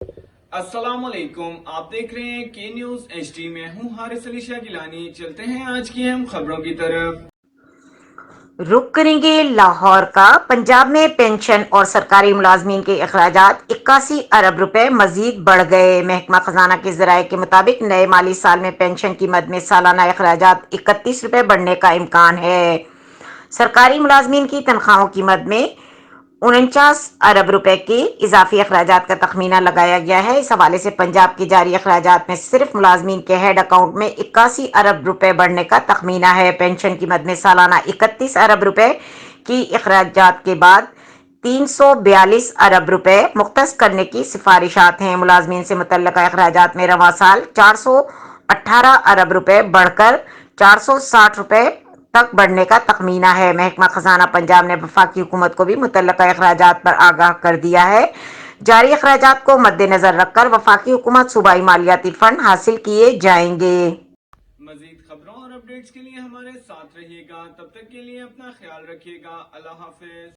السلام علیکم، آپ دیکھ رہے ہیں کے نیوز ایچ ڈی میں ہوں حارث علی شاہ گیلانی۔ چلتے ہیں آج کی اہم خبروں کی طرف۔ رخ کریں گے لاہور کا۔ پنجاب میں پنشن اور سرکاری ملازمین کے اخراجات 81 ارب روپے مزید بڑھ گئے۔ محکمہ خزانہ کے ذرائع کے مطابق نئے مالی سال میں پنشن کی مد میں سالانہ اخراجات 31 روپے بڑھنے کا امکان ہے۔ سرکاری ملازمین کی تنخواہوں کی مد میں 49 ارب روپے کے اضافی اخراجات کا تخمینہ لگایا گیا ہے۔ اس حوالے سے پنجاب کے جاری اخراجات میں صرف ملازمین کے ہیڈ اکاؤنٹ میں 81 ارب روپے بڑھنے کا تخمینہ ہے۔ پنشن کی مد میں سالانہ 31 ارب روپے کی اخراجات کے بعد 342 ارب روپے مختص کرنے کی سفارشات ہیں۔ ملازمین سے متعلقہ اخراجات میں رواں سال 418 ارب روپے بڑھ کر 460 روپے تک بڑھنے کا تخمینہ ہے۔ محکمہ خزانہ پنجاب نے وفاقی حکومت کو بھی متعلقہ اخراجات پر آگاہ کر دیا ہے۔ جاری اخراجات کو مد نظر رکھ کر وفاقی حکومت صوبائی مالیاتی فنڈ حاصل کیے جائیں گے۔ مزید خبروں اور اپڈیٹس کے لیے ہمارے ساتھ رہیے گا، تب تک کے لیے اپنا خیال رکھیے گا۔ اللہ حافظ۔